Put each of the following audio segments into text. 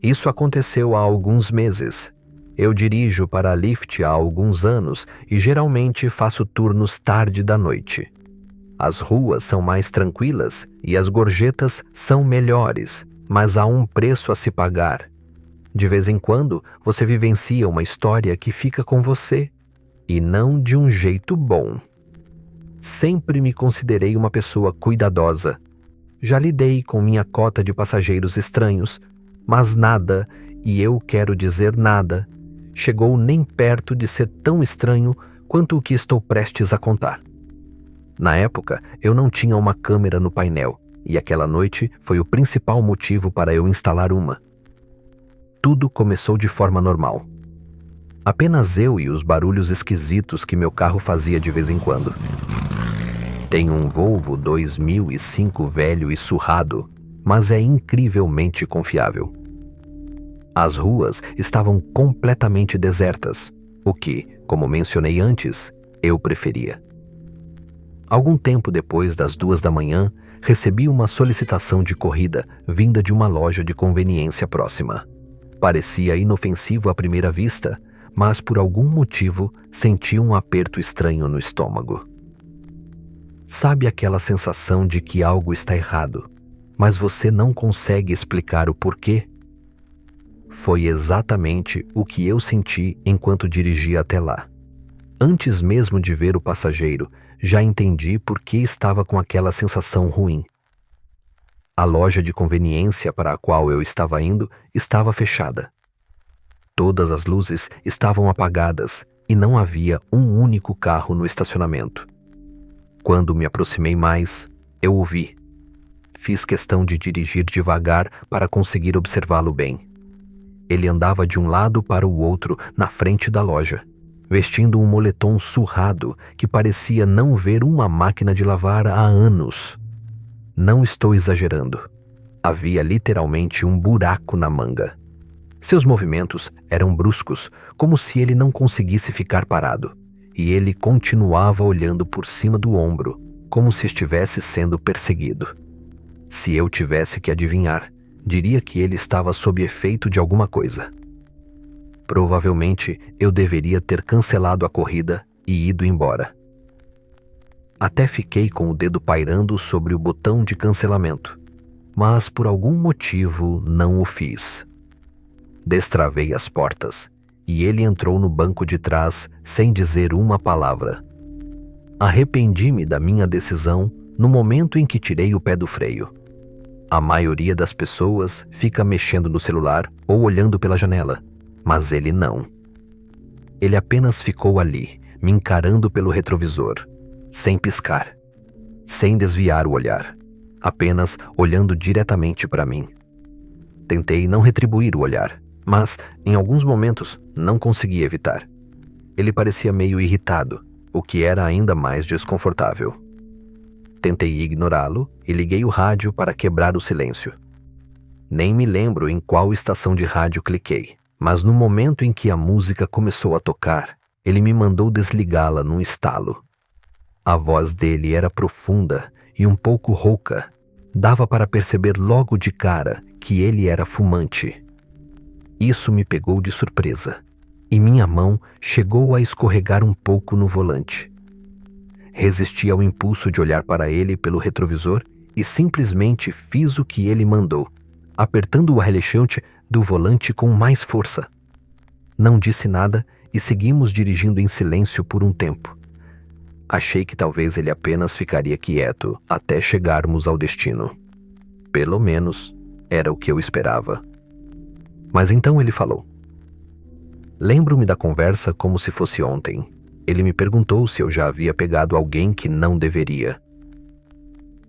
Isso aconteceu há alguns meses. Eu dirijo para a Lyft há alguns anos e geralmente faço turnos tarde da noite. As ruas são mais tranquilas e as gorjetas são melhores, mas há um preço a se pagar. De vez em quando, você vivencia uma história que fica com você, e não de um jeito bom. Sempre me considerei uma pessoa cuidadosa. Já lidei com minha cota de passageiros estranhos, mas nada, e eu quero dizer nada, chegou nem perto de ser tão estranho quanto o que estou prestes a contar. Na época, eu não tinha uma câmera no painel, e aquela noite foi o principal motivo para eu instalar uma. Tudo começou de forma normal. Apenas eu e os barulhos esquisitos que meu carro fazia de vez em quando. Tenho um Volvo 2005 velho e surrado, mas é incrivelmente confiável. As ruas estavam completamente desertas, o que, como mencionei antes, eu preferia. Algum tempo depois das 2 da manhã, recebi uma solicitação de corrida vinda de uma loja de conveniência próxima. Parecia inofensivo à primeira vista, mas por algum motivo senti um aperto estranho no estômago. Sabe aquela sensação de que algo está errado, mas você não consegue explicar o porquê? Foi exatamente o que eu senti enquanto dirigia até lá. Antes mesmo de ver o passageiro, já entendi por que estava com aquela sensação ruim. A loja de conveniência para a qual eu estava indo estava fechada. Todas as luzes estavam apagadas e não havia um único carro no estacionamento. Quando me aproximei mais, eu o vi. Fiz questão de dirigir devagar para conseguir observá-lo bem. Ele andava de um lado para o outro na frente da loja, vestindo um moletom surrado que parecia não ver uma máquina de lavar há anos. Não estou exagerando. Havia literalmente um buraco na manga. Seus movimentos eram bruscos, como se ele não conseguisse ficar parado, e ele continuava olhando por cima do ombro, como se estivesse sendo perseguido. Se eu tivesse que adivinhar, diria que ele estava sob efeito de alguma coisa. Provavelmente eu deveria ter cancelado a corrida e ido embora. Até fiquei com o dedo pairando sobre o botão de cancelamento, mas por algum motivo não o fiz. Destravei as portas e ele entrou no banco de trás sem dizer uma palavra. Arrependi-me da minha decisão no momento em que tirei o pé do freio. A maioria das pessoas fica mexendo no celular ou olhando pela janela, mas ele não. Ele apenas ficou ali, me encarando pelo retrovisor, sem piscar, sem desviar o olhar, apenas olhando diretamente para mim. Tentei não retribuir o olhar, mas, em alguns momentos, não consegui evitar. Ele parecia meio irritado, o que era ainda mais desconfortável. Tentei ignorá-lo e liguei o rádio para quebrar o silêncio. Nem me lembro em qual estação de rádio cliquei, mas no momento em que a música começou a tocar, ele me mandou desligá-la num estalo. A voz dele era profunda e um pouco rouca. Dava para perceber logo de cara que ele era fumante. Isso me pegou de surpresa, e minha mão chegou a escorregar um pouco no volante. Resisti ao impulso de olhar para ele pelo retrovisor e simplesmente fiz o que ele mandou, apertando o alexante do volante com mais força. Não disse nada e seguimos dirigindo em silêncio por um tempo. Achei que talvez ele apenas ficaria quieto até chegarmos ao destino. Pelo menos, era o que eu esperava. Mas então ele falou. Lembro-me da conversa como se fosse ontem. Ele me perguntou se eu já havia pegado alguém que não deveria.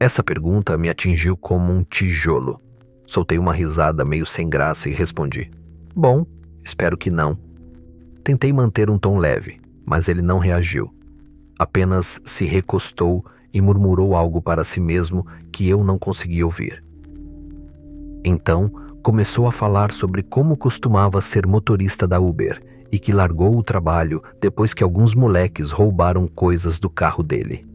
Essa pergunta me atingiu como um tijolo. Soltei uma risada meio sem graça e respondi: bom, espero que não. Tentei manter um tom leve, mas ele não reagiu. Apenas se recostou e murmurou algo para si mesmo que eu não consegui ouvir. Então, começou a falar sobre como costumava ser motorista da Uber e que largou o trabalho depois que alguns moleques roubaram coisas do carro dele.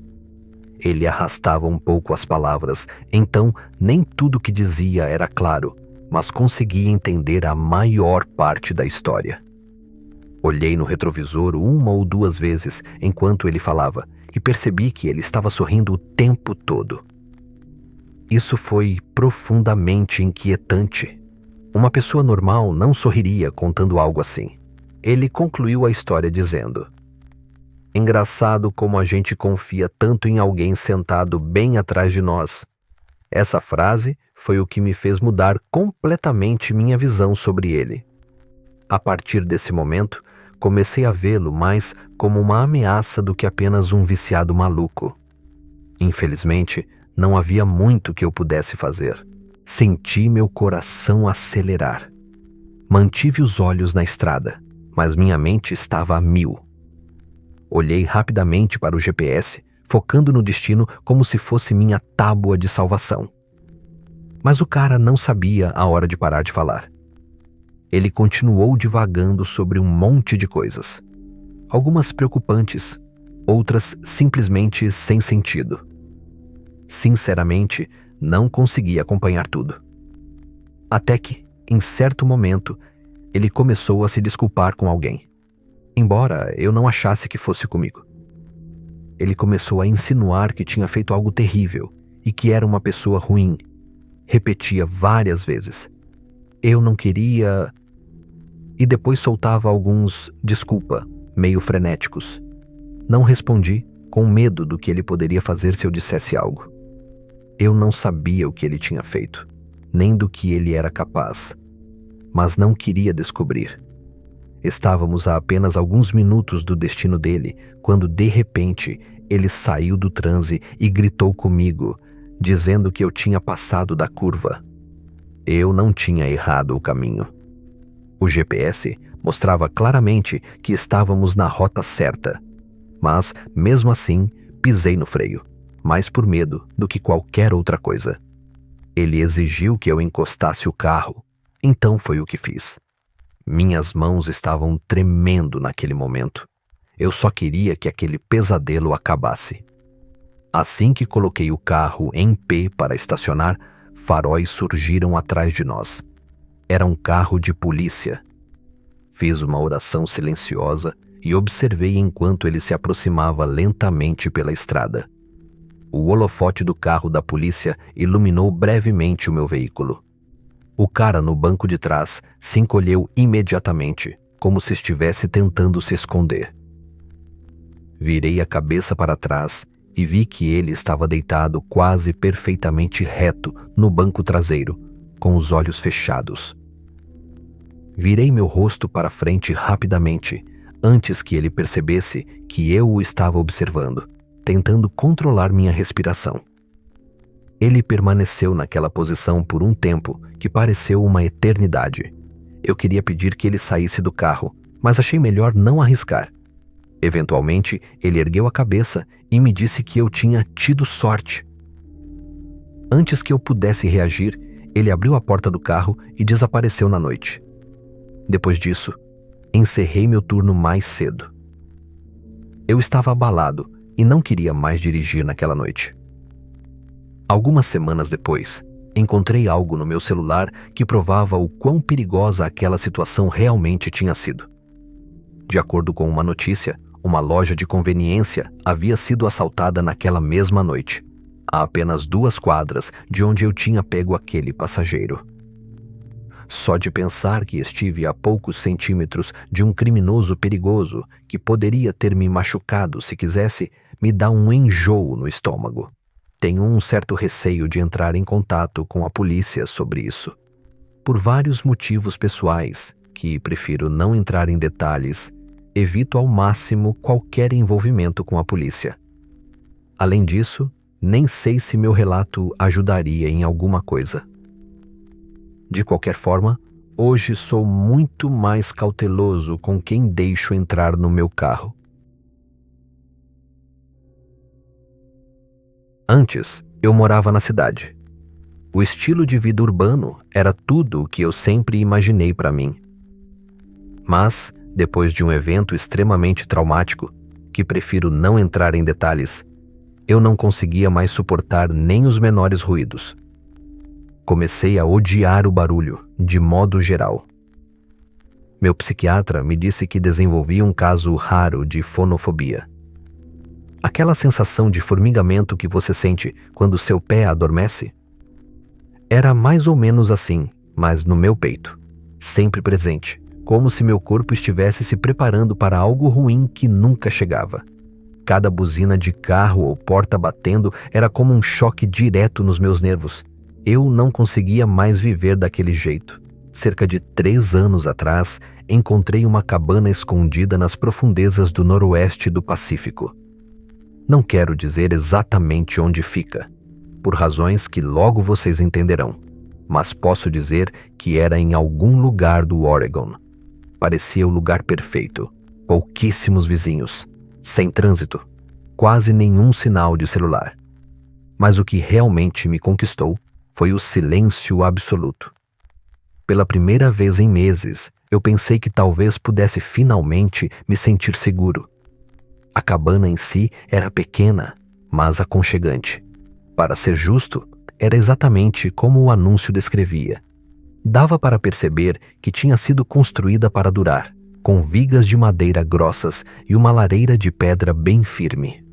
Ele arrastava um pouco as palavras, então nem tudo que dizia era claro, mas consegui entender a maior parte da história. Olhei no retrovisor uma ou duas vezes enquanto ele falava e percebi que ele estava sorrindo o tempo todo. Isso foi profundamente inquietante. Uma pessoa normal não sorriria contando algo assim. Ele concluiu a história dizendo: "Engraçado como a gente confia tanto em alguém sentado bem atrás de nós." Essa frase foi o que me fez mudar completamente minha visão sobre ele. A partir desse momento, comecei a vê-lo mais como uma ameaça do que apenas um viciado maluco. Infelizmente, não havia muito que eu pudesse fazer. Senti meu coração acelerar. Mantive os olhos na estrada, mas minha mente estava a mil. Olhei rapidamente para o GPS, focando no destino como se fosse minha tábua de salvação. Mas o cara não sabia a hora de parar de falar. Ele continuou divagando sobre um monte de coisas. Algumas preocupantes, outras simplesmente sem sentido. Sinceramente, não consegui acompanhar tudo. Até que, em certo momento, ele começou a se desculpar com alguém. Embora eu não achasse que fosse comigo. Ele começou a insinuar que tinha feito algo terrível e que era uma pessoa ruim. Repetia várias vezes: "Eu não queria..." E depois soltava alguns "desculpa", meio frenéticos. Não respondi, com medo do que ele poderia fazer se eu dissesse algo. Eu não sabia o que ele tinha feito, nem do que ele era capaz, mas não queria descobrir. Estávamos a apenas alguns minutos do destino dele, quando de repente ele saiu do transe e gritou comigo, dizendo que eu tinha passado da curva. Eu não tinha errado o caminho. O GPS mostrava claramente que estávamos na rota certa, mas, mesmo assim, pisei no freio, mais por medo do que qualquer outra coisa. Ele exigiu que eu encostasse o carro, então foi o que fiz. Minhas mãos estavam tremendo naquele momento. Eu só queria que aquele pesadelo acabasse. Assim que coloquei o carro em pé para estacionar, faróis surgiram atrás de nós. Era um carro de polícia. Fiz uma oração silenciosa e observei enquanto ele se aproximava lentamente pela estrada. O holofote do carro da polícia iluminou brevemente o meu veículo. O cara no banco de trás se encolheu imediatamente, como se estivesse tentando se esconder. Virei a cabeça para trás e vi que ele estava deitado quase perfeitamente reto no banco traseiro, com os olhos fechados. Virei meu rosto para frente rapidamente, antes que ele percebesse que eu o estava observando, tentando controlar minha respiração. Ele permaneceu naquela posição por um tempo que pareceu uma eternidade. Eu queria pedir que ele saísse do carro, mas achei melhor não arriscar. Eventualmente, ele ergueu a cabeça e me disse que eu tinha tido sorte. Antes que eu pudesse reagir, ele abriu a porta do carro e desapareceu na noite. Depois disso, encerrei meu turno mais cedo. Eu estava abalado e não queria mais dirigir naquela noite. Algumas semanas depois, encontrei algo no meu celular que provava o quão perigosa aquela situação realmente tinha sido. De acordo com uma notícia, uma loja de conveniência havia sido assaltada naquela mesma noite, a apenas 2 quadras de onde eu tinha pego aquele passageiro. Só de pensar que estive a poucos centímetros de um criminoso perigoso que poderia ter me machucado se quisesse, me dá um enjoo no estômago. Tenho um certo receio de entrar em contato com a polícia sobre isso. Por vários motivos pessoais, que prefiro não entrar em detalhes, evito ao máximo qualquer envolvimento com a polícia. Além disso, nem sei se meu relato ajudaria em alguma coisa. De qualquer forma, hoje sou muito mais cauteloso com quem deixo entrar no meu carro. Antes, eu morava na cidade. O estilo de vida urbano era tudo o que eu sempre imaginei para mim. Mas, depois de um evento extremamente traumático, que prefiro não entrar em detalhes, eu não conseguia mais suportar nem os menores ruídos. Comecei a odiar o barulho, de modo geral. Meu psiquiatra me disse que desenvolvi um caso raro de fonofobia. Aquela sensação de formigamento que você sente quando seu pé adormece? Era mais ou menos assim, mas no meu peito, sempre presente, como se meu corpo estivesse se preparando para algo ruim que nunca chegava. Cada buzina de carro ou porta batendo era como um choque direto nos meus nervos. Eu não conseguia mais viver daquele jeito. Cerca de 3 anos atrás, encontrei uma cabana escondida nas profundezas do noroeste do Pacífico. Não quero dizer exatamente onde fica, por razões que logo vocês entenderão, mas posso dizer que era em algum lugar do Oregon. Parecia o lugar perfeito, pouquíssimos vizinhos, sem trânsito, quase nenhum sinal de celular. Mas o que realmente me conquistou foi o silêncio absoluto. Pela primeira vez em meses, eu pensei que talvez pudesse finalmente me sentir seguro. A cabana em si era pequena, mas aconchegante. Para ser justo, era exatamente como o anúncio descrevia. Dava para perceber que tinha sido construída para durar, com vigas de madeira grossas e uma lareira de pedra bem firme.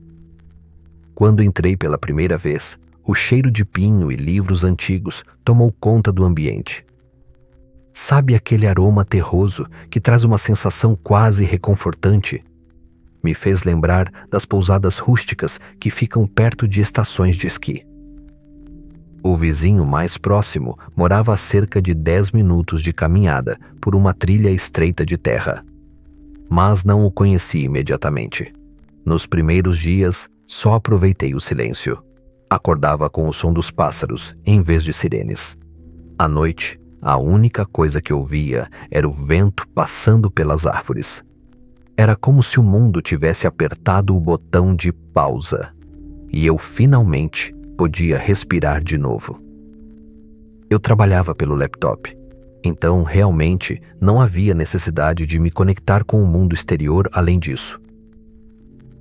Quando entrei pela primeira vez, o cheiro de pinho e livros antigos tomou conta do ambiente. Sabe aquele aroma terroso que traz uma sensação quase reconfortante? Me fez lembrar das pousadas rústicas que ficam perto de estações de esqui. O vizinho mais próximo morava a cerca de 10 minutos de caminhada por uma trilha estreita de terra. Mas não o conheci imediatamente. Nos primeiros dias, só aproveitei o silêncio. Acordava com o som dos pássaros em vez de sirenes. À noite, a única coisa que ouvia era o vento passando pelas árvores. Era como se o mundo tivesse apertado o botão de pausa e eu finalmente podia respirar de novo. Eu trabalhava pelo laptop, então realmente não havia necessidade de me conectar com o mundo exterior além disso.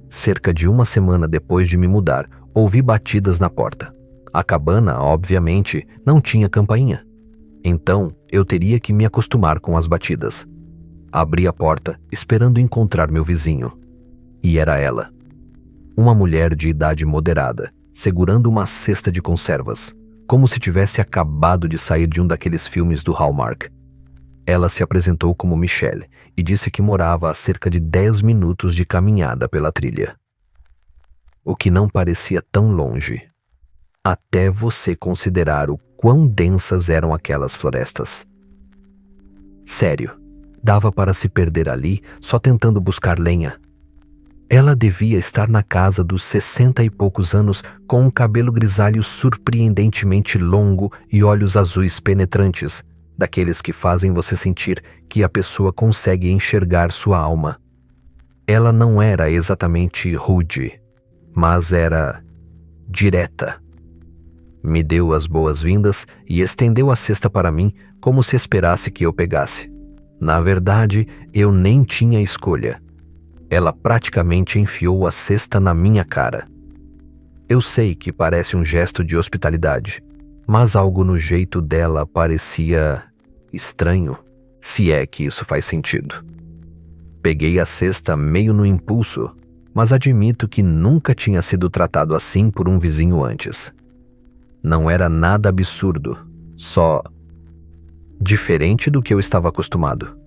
Cerca de uma semana depois de me mudar, ouvi batidas na porta. A cabana, obviamente, não tinha campainha. Então, eu teria que me acostumar com as batidas. Abri a porta, esperando encontrar meu vizinho. E era ela. Uma mulher de idade moderada, segurando uma cesta de conservas, como se tivesse acabado de sair de um daqueles filmes do Hallmark. Ela se apresentou como Michelle e disse que morava a cerca de 10 minutos de caminhada pela trilha. O que não parecia tão longe, até você considerar o quão densas eram aquelas florestas. Sério, dava para se perder ali só tentando buscar lenha. Ela devia estar na casa dos 60 e poucos anos, com um cabelo grisalho surpreendentemente longo e olhos azuis penetrantes, daqueles que fazem você sentir que a pessoa consegue enxergar sua alma. Ela não era exatamente rude, mas era direta. Me deu as boas-vindas e estendeu a cesta para mim como se esperasse que eu pegasse. Na verdade, eu nem tinha escolha. Ela praticamente enfiou a cesta na minha cara. Eu sei que parece um gesto de hospitalidade, mas algo no jeito dela parecia estranho, se é que isso faz sentido. Peguei a cesta meio no impulso, mas admito que nunca tinha sido tratado assim por um vizinho antes. Não era nada absurdo, só diferente do que eu estava acostumado.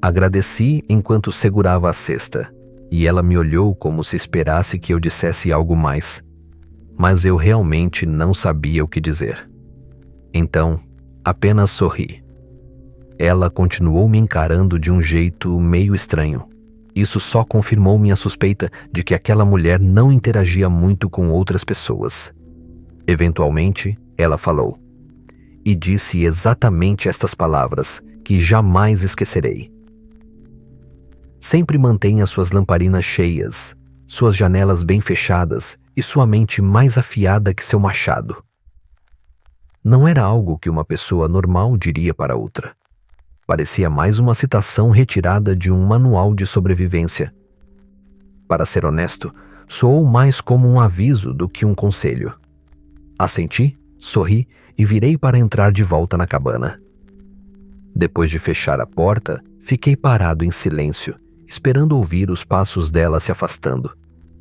Agradeci enquanto segurava a cesta, e ela me olhou como se esperasse que eu dissesse algo mais, mas eu realmente não sabia o que dizer. Então, apenas sorri. Ela continuou me encarando de um jeito meio estranho. Isso só confirmou minha suspeita de que aquela mulher não interagia muito com outras pessoas. Eventualmente, ela falou, e disse exatamente estas palavras que jamais esquecerei. Sempre mantenha suas lamparinas cheias, suas janelas bem fechadas e sua mente mais afiada que seu machado. Não era algo que uma pessoa normal diria para outra. Parecia mais uma citação retirada de um manual de sobrevivência. Para ser honesto, soou mais como um aviso do que um conselho. Assenti Sorri e virei para entrar de volta na cabana. Depois de fechar a porta, fiquei parado em silêncio, esperando ouvir os passos dela se afastando.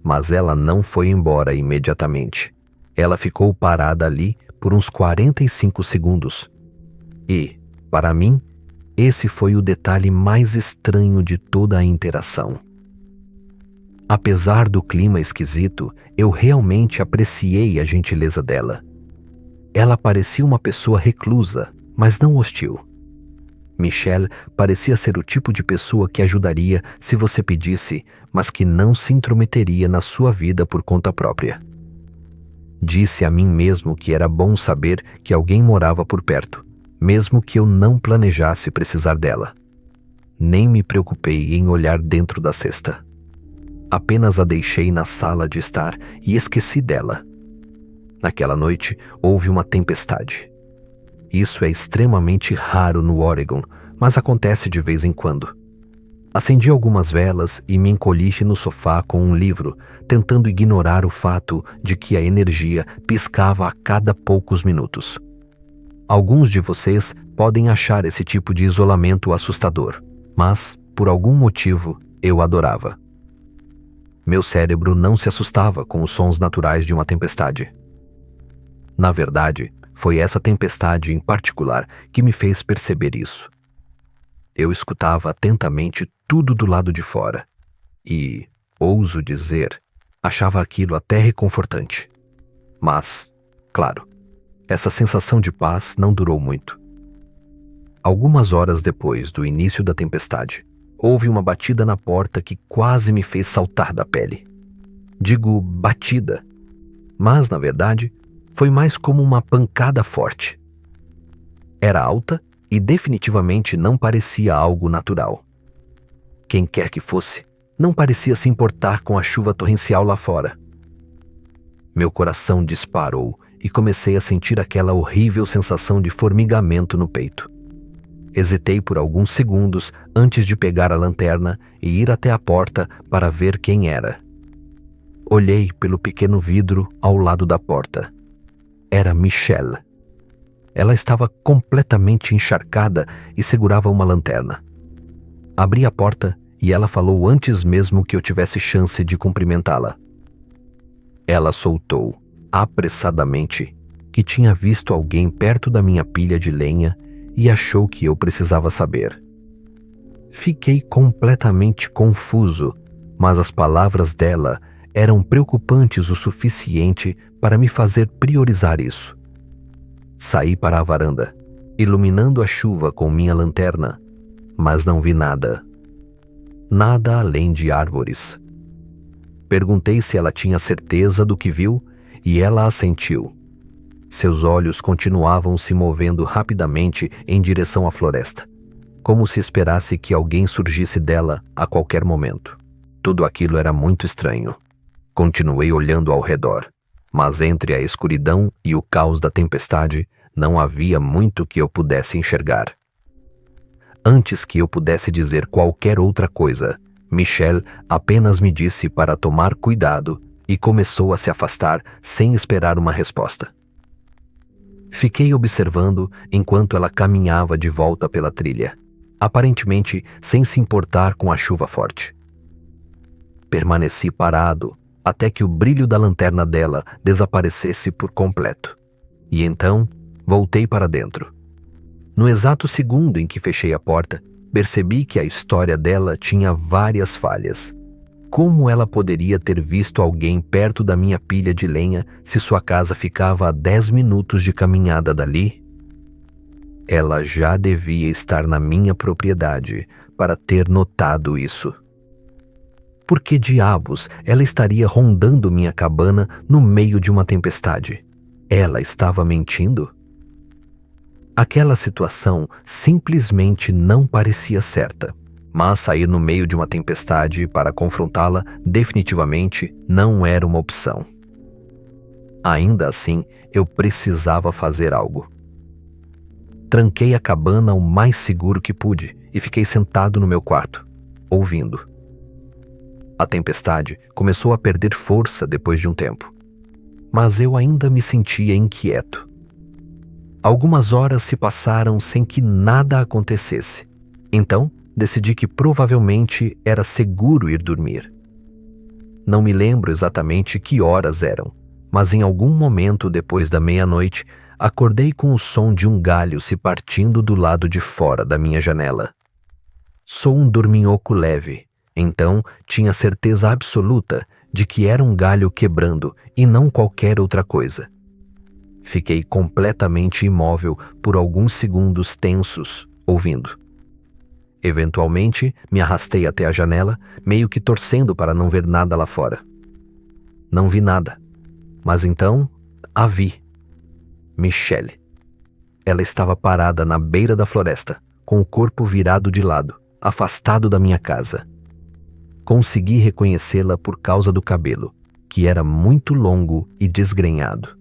Mas ela não foi embora imediatamente. Ela ficou parada ali por uns 45 segundos. E, para mim, esse foi o detalhe mais estranho de toda a interação. Apesar do clima esquisito, eu realmente apreciei a gentileza dela. Ela parecia uma pessoa reclusa, mas não hostil. Michelle parecia ser o tipo de pessoa que ajudaria se você pedisse, mas que não se intrometeria na sua vida por conta própria. Disse a mim mesmo que era bom saber que alguém morava por perto, mesmo que eu não planejasse precisar dela. Nem me preocupei em olhar dentro da cesta. Apenas a deixei na sala de estar e esqueci dela. Naquela noite, houve uma tempestade. Isso é extremamente raro no Oregon, mas acontece de vez em quando. Acendi algumas velas e me encolhi no sofá com um livro, tentando ignorar o fato de que a energia piscava a cada poucos minutos. Alguns de vocês podem achar esse tipo de isolamento assustador, mas, por algum motivo, eu adorava. Meu cérebro não se assustava com os sons naturais de uma tempestade. Na verdade, foi essa tempestade em particular que me fez perceber isso. Eu escutava atentamente tudo do lado de fora e, ouso dizer, achava aquilo até reconfortante. Mas, claro, essa sensação de paz não durou muito. Algumas horas depois do início da tempestade, houve uma batida na porta que quase me fez saltar da pele. Digo batida, mas, na verdade, foi mais como uma pancada forte. Era alta e definitivamente não parecia algo natural. Quem quer que fosse, não parecia se importar com a chuva torrencial lá fora. Meu coração disparou e comecei a sentir aquela horrível sensação de formigamento no peito. Hesitei por alguns segundos antes de pegar a lanterna e ir até a porta para ver quem era. Olhei pelo pequeno vidro ao lado da porta. Era Michelle. Ela estava completamente encharcada e segurava uma lanterna. Abri a porta e ela falou antes mesmo que eu tivesse chance de cumprimentá-la. Ela soltou, apressadamente, que tinha visto alguém perto da minha pilha de lenha e achou que eu precisava saber. Fiquei completamente confuso, mas as palavras dela eram preocupantes o suficiente para me fazer priorizar isso. Saí para a varanda, iluminando a chuva com minha lanterna, mas não vi nada. Nada além de árvores. Perguntei se ela tinha certeza do que viu e ela assentiu. Seus olhos continuavam se movendo rapidamente em direção à floresta, como se esperasse que alguém surgisse dela a qualquer momento. Tudo aquilo era muito estranho. Continuei olhando ao redor, mas entre a escuridão e o caos da tempestade, não havia muito que eu pudesse enxergar. Antes que eu pudesse dizer qualquer outra coisa, Michelle apenas me disse para tomar cuidado e começou a se afastar sem esperar uma resposta. Fiquei observando enquanto ela caminhava de volta pela trilha, aparentemente sem se importar com a chuva forte. Permaneci parado até que o brilho da lanterna dela desaparecesse por completo. E então, voltei para dentro. No exato segundo em que fechei a porta, percebi que a história dela tinha várias falhas. Como ela poderia ter visto alguém perto da minha pilha de lenha se sua casa ficava a 10 minutos de caminhada dali? Ela já devia estar na minha propriedade para ter notado isso. Por que diabos ela estaria rondando minha cabana no meio de uma tempestade? Ela estava mentindo? Aquela situação simplesmente não parecia certa, mas sair no meio de uma tempestade para confrontá-la definitivamente não era uma opção. Ainda assim, eu precisava fazer algo. Tranquei a cabana o mais seguro que pude e fiquei sentado no meu quarto, ouvindo. A tempestade começou a perder força depois de um tempo, mas eu ainda me sentia inquieto. Algumas horas se passaram sem que nada acontecesse. Então, decidi que provavelmente era seguro ir dormir. Não me lembro exatamente que horas eram, mas em algum momento depois da meia-noite, acordei com o som de um galho se partindo do lado de fora da minha janela. Sou um dorminhoco leve, então tinha certeza absoluta de que era um galho quebrando e não qualquer outra coisa. Fiquei completamente imóvel por alguns segundos tensos, ouvindo. Eventualmente, me arrastei até a janela, meio que torcendo para não ver nada lá fora. Não vi nada, mas então a vi. Michelle. Ela estava parada na beira da floresta, com o corpo virado de lado, afastado da minha casa. Consegui reconhecê-la por causa do cabelo, que era muito longo e desgrenhado.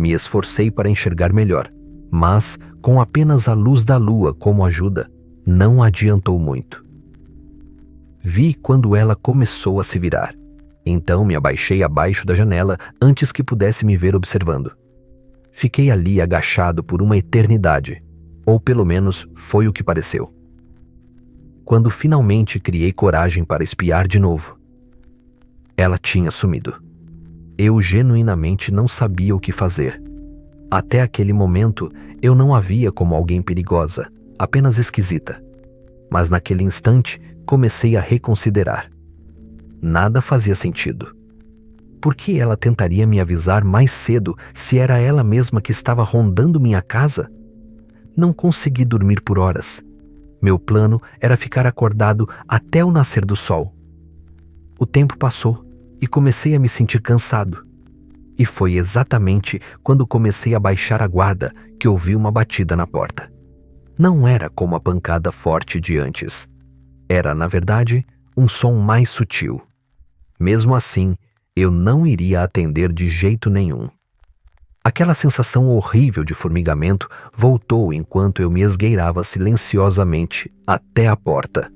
Me esforcei para enxergar melhor, mas, com apenas a luz da lua como ajuda, não adiantou muito. Vi quando ela começou a se virar. Então me abaixei abaixo da janela antes que pudesse me ver observando. Fiquei ali agachado por uma eternidade, ou pelo menos foi o que pareceu. Quando finalmente criei coragem para espiar de novo, ela tinha sumido. Eu genuinamente não sabia o que fazer. Até aquele momento, eu não a via como alguém perigosa, apenas esquisita. Mas naquele instante, comecei a reconsiderar. Nada fazia sentido. Por que ela tentaria me avisar mais cedo se era ela mesma que estava rondando minha casa? Não consegui dormir por horas. Meu plano era ficar acordado até o nascer do sol. O tempo passou e comecei a me sentir cansado. E foi exatamente quando comecei a baixar a guarda que ouvi uma batida na porta. Não era como a pancada forte de antes. Era, na verdade, um som mais sutil. Mesmo assim, eu não iria atender de jeito nenhum. Aquela sensação horrível de formigamento voltou enquanto eu me esgueirava silenciosamente até a porta.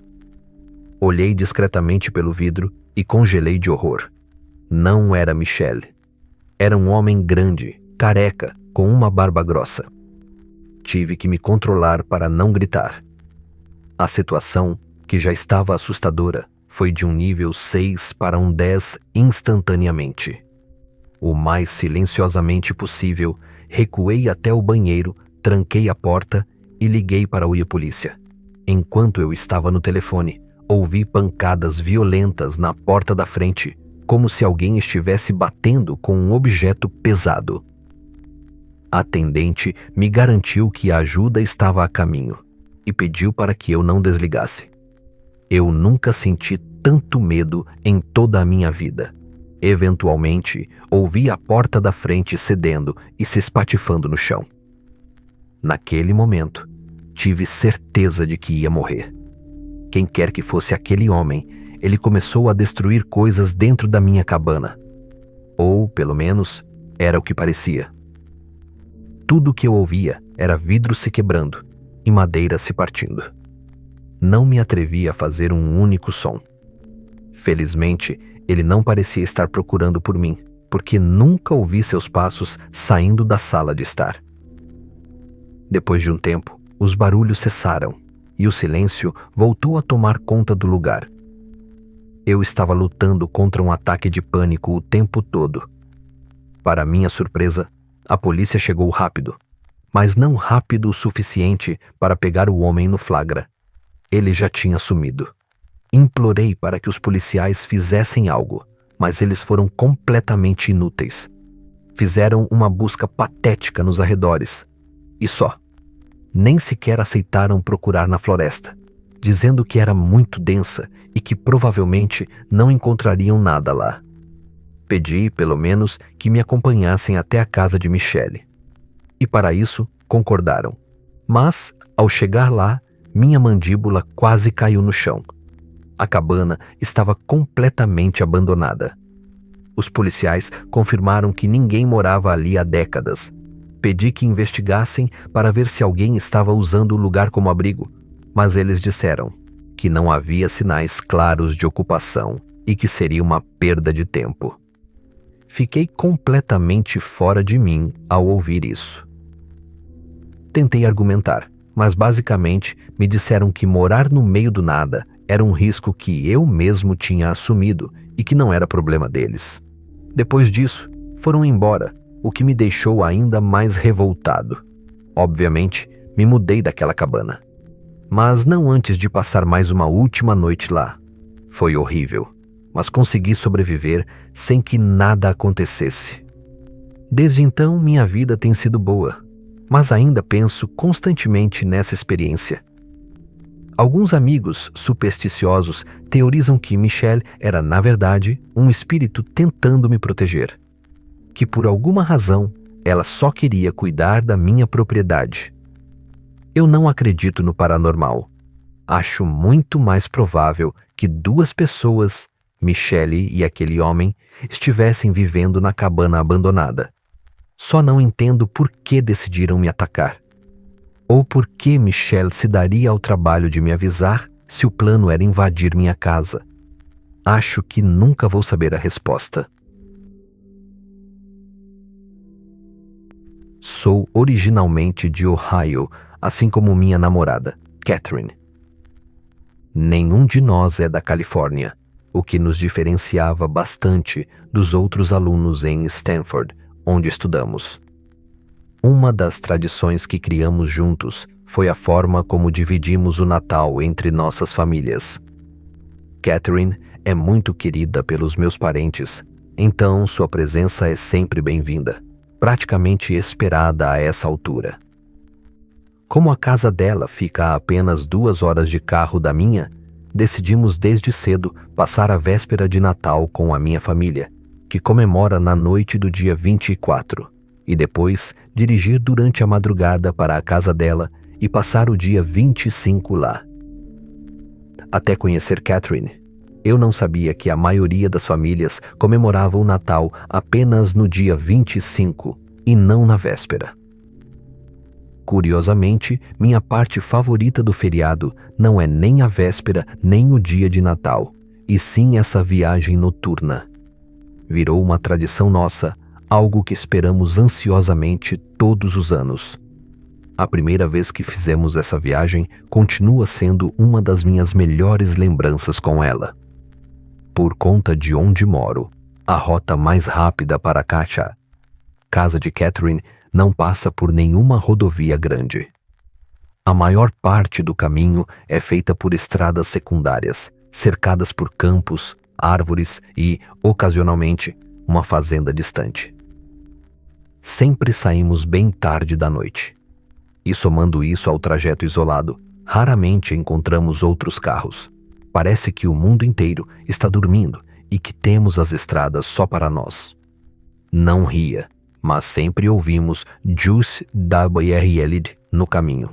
Olhei discretamente pelo vidro e congelei de horror. Não era Michelle. Era um homem grande, careca, com uma barba grossa. Tive que me controlar para não gritar. A situação, que já estava assustadora, foi de um nível 6 para um 10 instantaneamente. O mais silenciosamente possível, recuei até o banheiro, tranquei a porta e liguei para o polícia. Enquanto eu estava no telefone, ouvi pancadas violentas na porta da frente, como se alguém estivesse batendo com um objeto pesado. A atendente me garantiu que a ajuda estava a caminho e pediu para que eu não desligasse. Eu nunca senti tanto medo em toda a minha vida. Eventualmente, ouvi a porta da frente cedendo e se espatifando no chão. Naquele momento, tive certeza de que ia morrer. Quem quer que fosse aquele homem, ele começou a destruir coisas dentro da minha cabana. Ou, pelo menos, era o que parecia. Tudo o que eu ouvia era vidro se quebrando e madeira se partindo. Não me atrevi a fazer um único som. Felizmente, ele não parecia estar procurando por mim, porque nunca ouvi seus passos saindo da sala de estar. Depois de um tempo, os barulhos cessaram e o silêncio voltou a tomar conta do lugar. Eu estava lutando contra um ataque de pânico o tempo todo. Para minha surpresa, a polícia chegou rápido, mas não rápido o suficiente para pegar o homem no flagra. Ele já tinha sumido. Implorei para que os policiais fizessem algo, mas eles foram completamente inúteis. Fizeram uma busca patética nos arredores. E só. Nem sequer aceitaram procurar na floresta, dizendo que era muito densa e que provavelmente não encontrariam nada lá. Pedi, pelo menos, que me acompanhassem até a casa de Michelle. E para isso, concordaram. Mas, ao chegar lá, minha mandíbula quase caiu no chão. A cabana estava completamente abandonada. Os policiais confirmaram que ninguém morava ali há décadas. Pedi que investigassem para ver se alguém estava usando o lugar como abrigo, mas eles disseram que não havia sinais claros de ocupação e que seria uma perda de tempo. Fiquei completamente fora de mim ao ouvir isso. Tentei argumentar, mas basicamente me disseram que morar no meio do nada era um risco que eu mesmo tinha assumido e que não era problema deles. Depois disso, foram embora, o que me deixou ainda mais revoltado. Obviamente, me mudei daquela cabana. Mas não antes de passar mais uma última noite lá. Foi horrível, mas consegui sobreviver sem que nada acontecesse. Desde então, minha vida tem sido boa, mas ainda penso constantemente nessa experiência. Alguns amigos supersticiosos teorizam que Michelle era, na verdade, um espírito tentando me proteger. Que por alguma razão, ela só queria cuidar da minha propriedade. Eu não acredito no paranormal. Acho muito mais provável que duas pessoas, Michelle e aquele homem, estivessem vivendo na cabana abandonada. Só não entendo por que decidiram me atacar. Ou por que Michelle se daria ao trabalho de me avisar se o plano era invadir minha casa. Acho que nunca vou saber a resposta. Sou originalmente de Ohio, assim como minha namorada, Catherine. Nenhum de nós é da Califórnia, o que nos diferenciava bastante dos outros alunos em Stanford, onde estudamos. Uma das tradições que criamos juntos foi a forma como dividimos o Natal entre nossas famílias. Catherine é muito querida pelos meus parentes, então sua presença é sempre bem-vinda, praticamente esperada a essa altura. Como a casa dela fica a apenas 2 horas de carro da minha, decidimos desde cedo passar a véspera de Natal com a minha família, que comemora na noite do dia 24, e depois dirigir durante a madrugada para a casa dela e passar o dia 25 lá. Até conhecer Catherine, eu não sabia que a maioria das famílias comemorava o Natal apenas no dia 25 e não na véspera. Curiosamente, minha parte favorita do feriado não é nem a véspera nem o dia de Natal, e sim essa viagem noturna. Virou uma tradição nossa, algo que esperamos ansiosamente todos os anos. A primeira vez que fizemos essa viagem continua sendo uma das minhas melhores lembranças com ela. Por conta de onde moro, a rota mais rápida para Kacha, casa de Catherine, não passa por nenhuma rodovia grande. A maior parte do caminho é feita por estradas secundárias, cercadas por campos, árvores e, ocasionalmente, uma fazenda distante. Sempre saímos bem tarde da noite. E somando isso ao trajeto isolado, raramente encontramos outros carros. Parece que o mundo inteiro está dormindo e que temos as estradas só para nós. Não ria, mas sempre ouvimos Juice WRL no caminho.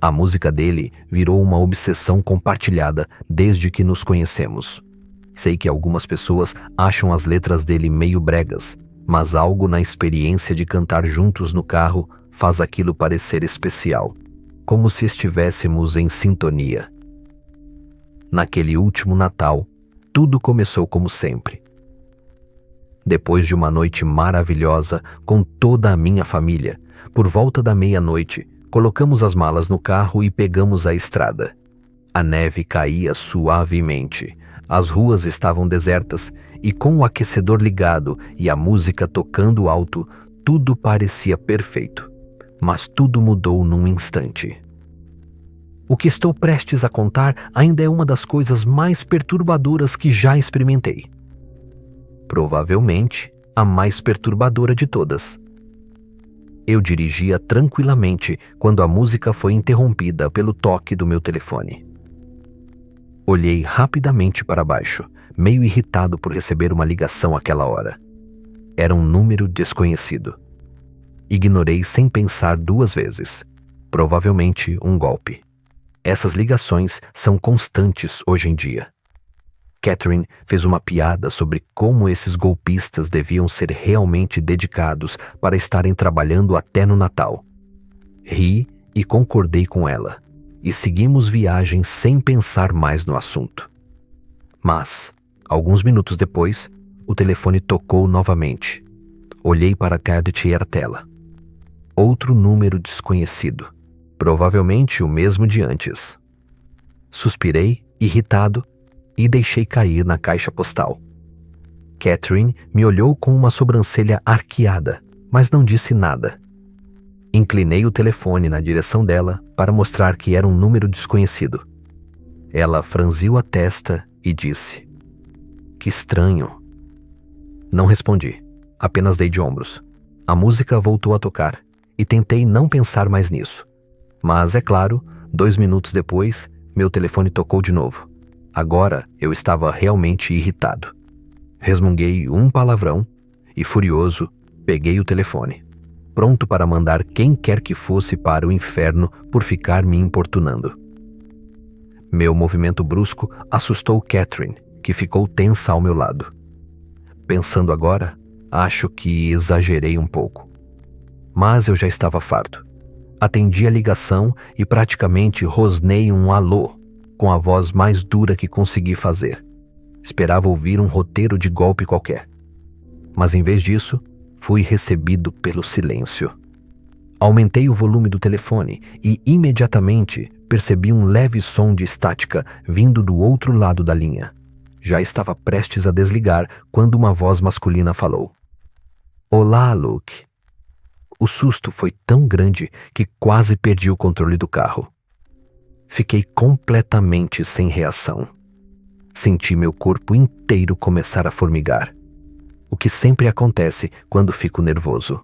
A música dele virou uma obsessão compartilhada desde que nos conhecemos. Sei que algumas pessoas acham as letras dele meio bregas, mas algo na experiência de cantar juntos no carro faz aquilo parecer especial, como se estivéssemos em sintonia. Naquele último Natal, tudo começou como sempre. Depois de uma noite maravilhosa com toda a minha família, por volta da meia-noite, colocamos as malas no carro e pegamos a estrada. A neve caía suavemente, as ruas estavam desertas e com o aquecedor ligado e a música tocando alto, tudo parecia perfeito. Mas tudo mudou num instante. O que estou prestes a contar ainda é uma das coisas mais perturbadoras que já experimentei. Provavelmente a mais perturbadora de todas. Eu dirigia tranquilamente quando a música foi interrompida pelo toque do meu telefone. Olhei rapidamente para baixo, meio irritado por receber uma ligação àquela hora. Era um número desconhecido. Ignorei sem pensar 2 vezes. Provavelmente um golpe. Essas ligações são constantes hoje em dia. Catherine fez uma piada sobre como esses golpistas deviam ser realmente dedicados para estarem trabalhando até no Natal. Ri e concordei com ela, e seguimos viagem sem pensar mais no assunto. Mas, alguns minutos depois, o telefone tocou novamente. Olhei para a card e era tela. Outro número desconhecido, provavelmente o mesmo de antes. Suspirei, irritado, e deixei cair na caixa postal. Catherine me olhou com uma sobrancelha arqueada, mas não disse nada. Inclinei o telefone na direção dela para mostrar que era um número desconhecido. Ela franziu a testa e disse: "Que estranho." Não respondi, apenas dei de ombros. A música voltou a tocar e tentei não pensar mais nisso. Mas, é claro, 2 minutos depois, meu telefone tocou de novo. Agora eu estava realmente irritado. Resmunguei um palavrão e, furioso, peguei o telefone, pronto para mandar quem quer que fosse para o inferno por ficar me importunando. Meu movimento brusco assustou Catherine, que ficou tensa ao meu lado. Pensando agora, acho que exagerei um pouco. Mas eu já estava farto. Atendi a ligação e praticamente rosnei um alô, com a voz mais dura que consegui fazer. Esperava ouvir um roteiro de golpe qualquer. Mas em vez disso, fui recebido pelo silêncio. Aumentei o volume do telefone e imediatamente percebi um leve som de estática vindo do outro lado da linha. Já estava prestes a desligar quando uma voz masculina falou: "Olá, Luke." O susto foi tão grande que quase perdi o controle do carro. Fiquei completamente sem reação. Senti meu corpo inteiro começar a formigar, o que sempre acontece quando fico nervoso.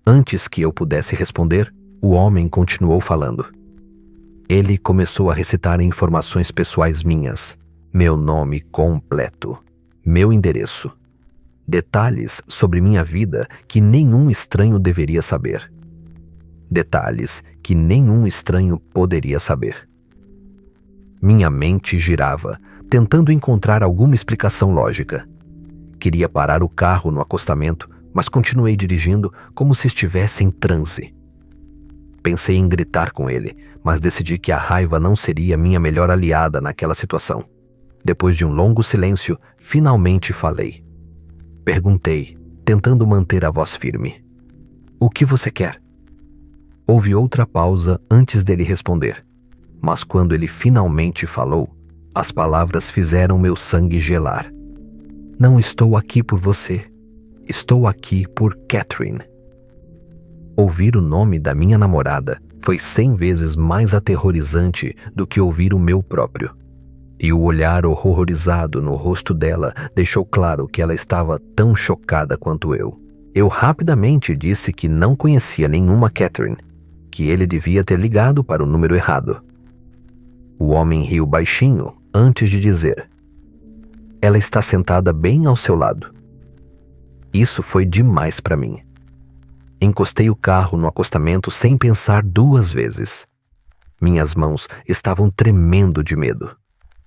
Antes que eu pudesse responder, o homem continuou falando. Ele começou a recitar informações pessoais minhas, meu nome completo, meu endereço, detalhes sobre minha vida que nenhum estranho deveria saber. Detalhes que nenhum estranho poderia saber. Minha mente girava, tentando encontrar alguma explicação lógica. Queria parar o carro no acostamento, mas continuei dirigindo como se estivesse em transe. Pensei em gritar com ele, mas decidi que a raiva não seria minha melhor aliada naquela situação. Depois de um longo silêncio, finalmente falei. Perguntei, tentando manter a voz firme: "O que você quer?" Houve outra pausa antes dele responder, mas quando ele finalmente falou, as palavras fizeram meu sangue gelar. "Não estou aqui por você. Estou aqui por Catherine." Ouvir o nome da minha namorada foi 100 vezes mais aterrorizante do que ouvir o meu próprio. E o olhar horrorizado no rosto dela deixou claro que ela estava tão chocada quanto eu. Eu rapidamente disse que não conhecia nenhuma Catherine, que ele devia ter ligado para o número errado. O homem riu baixinho antes de dizer: "Ela está sentada bem ao seu lado." Isso foi demais para mim. Encostei o carro no acostamento sem pensar 2 vezes. Minhas mãos estavam tremendo de medo.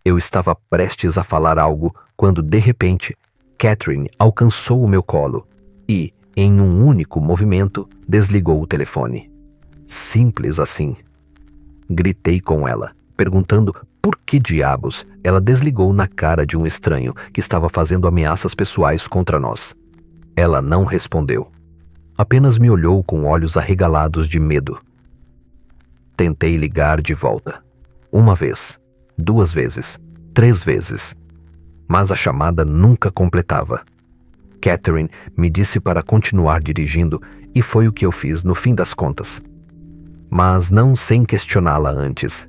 Eu estava prestes a falar algo quando, de repente, Catherine alcançou o meu colo e, em um único movimento, desligou o telefone. Simples assim. Gritei com ela, perguntando por que diabos ela desligou na cara de um estranho que estava fazendo ameaças pessoais contra nós. Ela não respondeu. Apenas me olhou com olhos arregalados de medo. Tentei ligar de volta. 1 vez, 2 vezes, 3 vezes. Mas a chamada nunca completava. Catherine me disse para continuar dirigindo e foi o que eu fiz no fim das contas. Mas não sem questioná-la antes.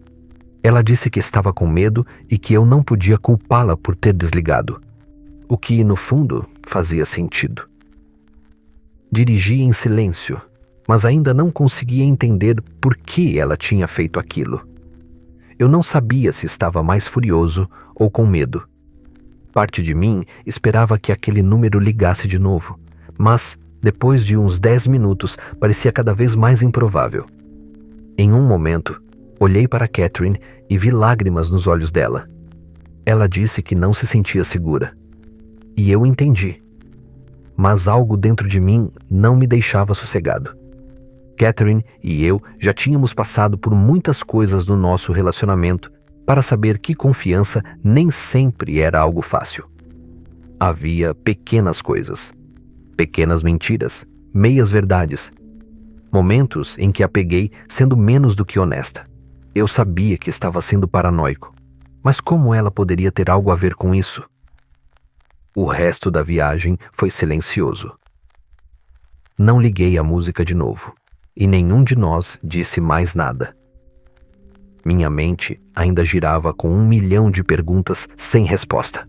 Ela disse que estava com medo e que eu não podia culpá-la por ter desligado. O que, no fundo, fazia sentido. Dirigi em silêncio, mas ainda não conseguia entender por que ela tinha feito aquilo. Eu não sabia se estava mais furioso ou com medo. Parte de mim esperava que aquele número ligasse de novo, mas, depois de uns 10 minutos, parecia cada vez mais improvável. Em um momento, olhei para Catherine e vi lágrimas nos olhos dela. Ela disse que não se sentia segura. E eu entendi. Mas algo dentro de mim não me deixava sossegado. Catherine e eu já tínhamos passado por muitas coisas no nosso relacionamento para saber que confiança nem sempre era algo fácil. Havia pequenas coisas, pequenas mentiras, meias verdades. Momentos em que a peguei sendo menos do que honesta. Eu sabia que estava sendo paranoico, mas como ela poderia ter algo a ver com isso? O resto da viagem foi silencioso. Não liguei a música de novo, e nenhum de nós disse mais nada. Minha mente ainda girava com 1 milhão de perguntas sem resposta.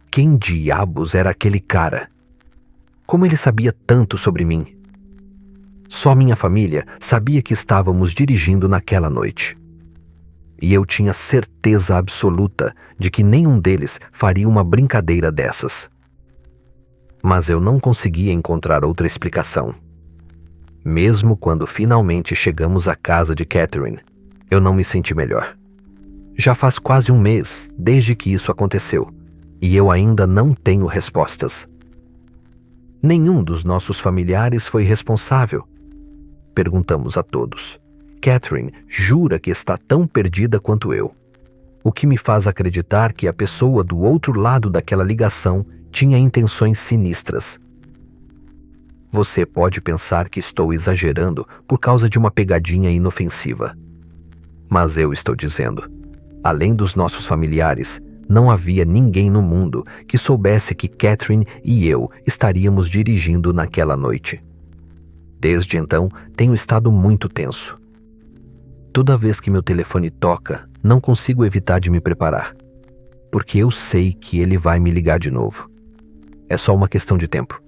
Quem diabos era aquele cara? Como ele sabia tanto sobre mim? Só minha família sabia que estávamos dirigindo naquela noite. E eu tinha certeza absoluta de que nenhum deles faria uma brincadeira dessas. Mas eu não conseguia encontrar outra explicação. Mesmo quando finalmente chegamos à casa de Catherine, eu não me senti melhor. Já faz quase 1 mês desde que isso aconteceu, e eu ainda não tenho respostas. Nenhum dos nossos familiares foi responsável. Perguntamos a todos. Catherine jura que está tão perdida quanto eu, o que me faz acreditar que a pessoa do outro lado daquela ligação tinha intenções sinistras. Você pode pensar que estou exagerando por causa de uma pegadinha inofensiva. Mas eu estou dizendo, além dos nossos familiares, não havia ninguém no mundo que soubesse que Catherine e eu estaríamos dirigindo naquela noite. Desde então, tenho estado muito tenso. Toda vez que meu telefone toca, não consigo evitar de me preparar, porque eu sei que ele vai me ligar de novo. É só uma questão de tempo.